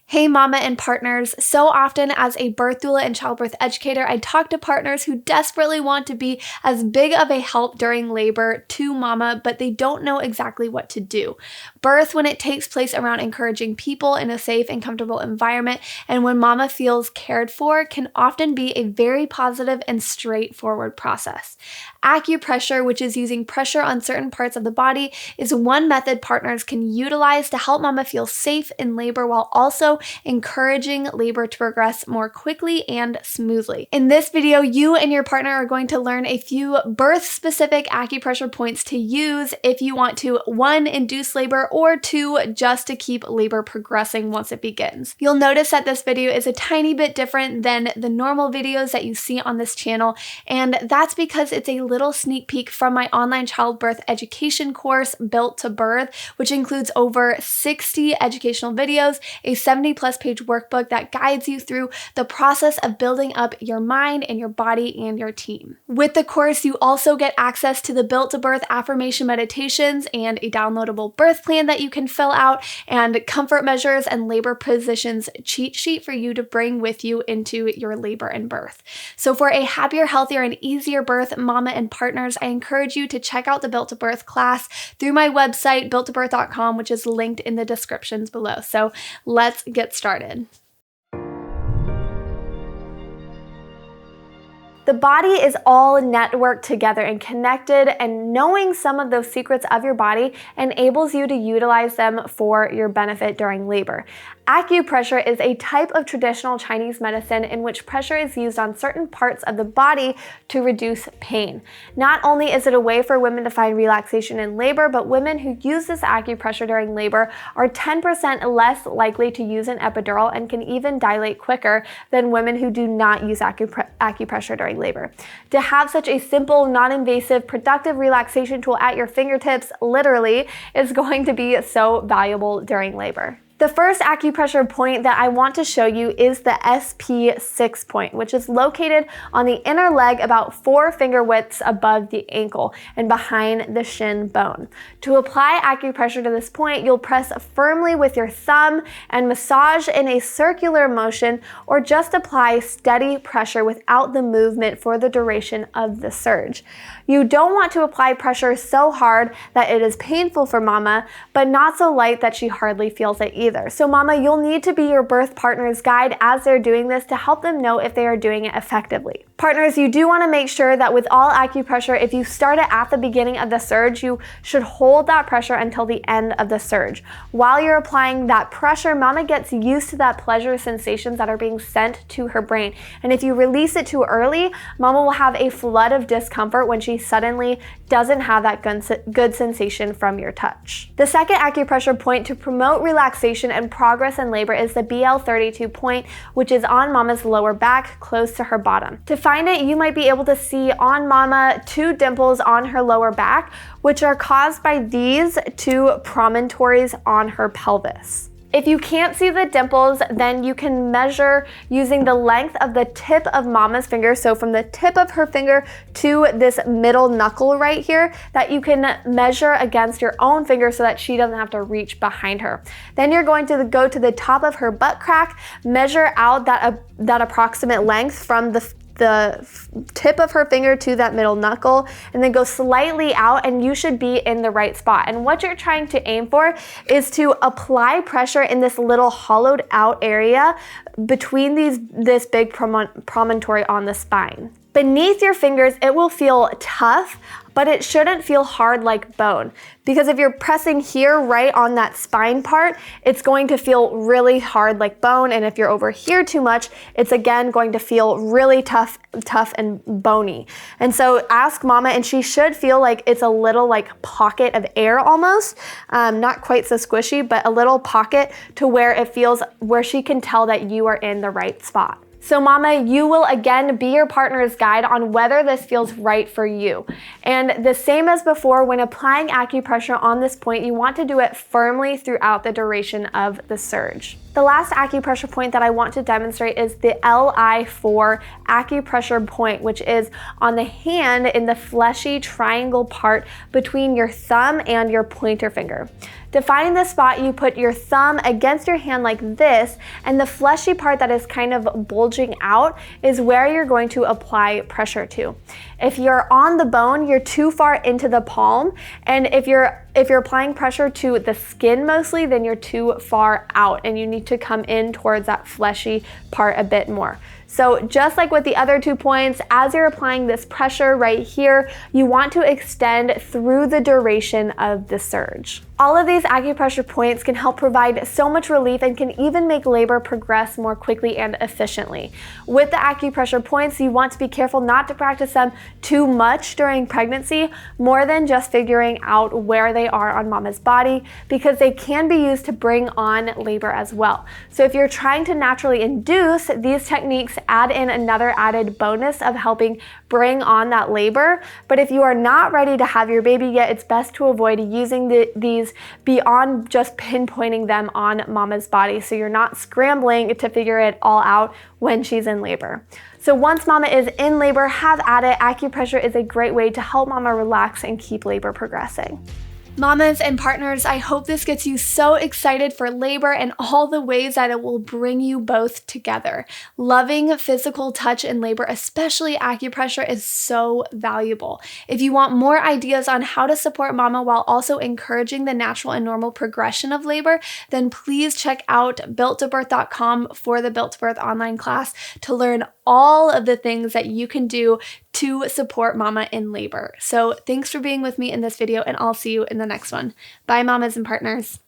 Hey mama and partners, so often as a birth doula and childbirth educator, I talk to partners who desperately want to be as big of a help during labor to mama, but they don't know exactly what to do. Birth, when it takes place around encouraging people in a safe and comfortable environment, and when mama feels cared for, can often be a very positive and straightforward process. Acupressure, which is using pressure on certain parts of the body, is one method partners can utilize to help mama feel safe in labor while also encouraging labor to progress more quickly and smoothly. In this video, you and your partner are going to learn a few birth-specific acupressure points to use if you want to, 1, induce labor, or 2, just to keep labor progressing once it begins. You'll notice that this video is a tiny bit different than the normal videos that you see on this channel, and that's because it's a little sneak peek from my online childbirth education course, Built to Birth, which includes over 60 educational videos, a 70+ page workbook that guides you through the process of building up your mind and your body and your team. With the course, you also get access to the Built to Birth affirmation meditations and a downloadable birth plan that you can fill out, and comfort measures and labor positions cheat sheet for you to bring with you into your labor and birth. So for a happier, healthier, and easier birth, mama and partners, I encourage you to check out the Built to Birth class through my website, builttobirth.com, which is linked in the descriptions below. So let's get started. The body is all networked together and connected, and knowing some of those secrets of your body enables you to utilize them for your benefit during labor. Acupressure is a type of traditional Chinese medicine in which pressure is used on certain parts of the body to reduce pain. Not only is it a way for women to find relaxation in labor, but women who use this acupressure during labor are 10% less likely to use an epidural and can even dilate quicker than women who do not use acupressure during labor. To have such a simple, non-invasive, productive relaxation tool at your fingertips, literally, is going to be so valuable during labor. The first acupressure point that I want to show you is the SP6 point, which is located on the inner leg about 4 finger widths above the ankle and behind the shin bone. To apply acupressure to this point, you'll press firmly with your thumb and massage in a circular motion, or just apply steady pressure without the movement for the duration of the surge. You don't want to apply pressure so hard that it is painful for mama, but not so light that she hardly feels it either. So mama, you'll need to be your birth partner's guide as they're doing this to help them know if they are doing it effectively. Partners, you do want to make sure that with all acupressure, if you start it at the beginning of the surge, you should hold that pressure until the end of the surge. While you're applying that pressure, mama gets used to that pleasure sensations that are being sent to her brain. And if you release it too early, mama will have a flood of discomfort when she suddenly doesn't have that good sensation from your touch. The second acupressure point to promote relaxation and progress in labor is the BL32 point, which is on mama's lower back, close to her bottom. To find it, you might be able to see on mama 2 dimples on her lower back, which are caused by these 2 promontories on her pelvis. If you can't see the dimples, then you can measure using the length of the tip of mama's finger, so from the tip of her finger to this middle knuckle right here, that you can measure against your own finger so that she doesn't have to reach behind her. Then you're going to go to the top of her butt crack, measure out that approximate length from the tip of her finger to that middle knuckle, and then go slightly out, and you should be in the right spot. And what you're trying to aim for is to apply pressure in this little hollowed out area between this big promontory on the spine. Beneath your fingers, it will feel tough, but it shouldn't feel hard like bone. Because if you're pressing here right on that spine part, it's going to feel really hard like bone. And if you're over here too much, it's again going to feel really tough and bony. And so ask mama, and she should feel like it's a little like pocket of air almost. Not quite so squishy, but a little pocket to where it feels, where she can tell that you are in the right spot. So mama, you will again be your partner's guide on whether this feels right for you. And the same as before, when applying acupressure on this point, you want to do it firmly throughout the duration of the surge. The last acupressure point that I want to demonstrate is the LI4 Acupressure point, which is on the hand in the fleshy triangle part between your thumb and your pointer finger. To find this spot, you put your thumb against your hand like this, and the fleshy part that is kind of bulging out is where you're going to apply pressure to. If you're on the bone, you're too far into the palm, and if you're applying pressure to the skin mostly, then you're too far out and you need to come in towards that fleshy part a bit more. So just like with the other 2 points, as you're applying this pressure right here, you want to extend through the duration of the surge. All of these acupressure points can help provide so much relief and can even make labor progress more quickly and efficiently. With the acupressure points, you want to be careful not to practice them too much during pregnancy, more than just figuring out where they are on mama's body, because they can be used to bring on labor as well. So if you're trying to naturally induce, these techniques add in another added bonus of helping bring on that labor. But if you are not ready to have your baby yet, it's best to avoid using these beyond just pinpointing them on mama's body, so you're not scrambling to figure it all out when she's in labor. So once mama is in labor, have at it. Acupressure is a great way to help mama relax and keep labor progressing. Mamas and partners, I hope this gets you so excited for labor and all the ways that it will bring you both together. Loving physical touch in labor, especially acupressure, is so valuable. If you want more ideas on how to support mama while also encouraging the natural and normal progression of labor, then please check out builttobirth.com for the Built to Birth online class to learn all of the things that you can do to support mama in labor. So thanks for being with me in this video, and I'll see you in the next one. Bye, mamas and partners.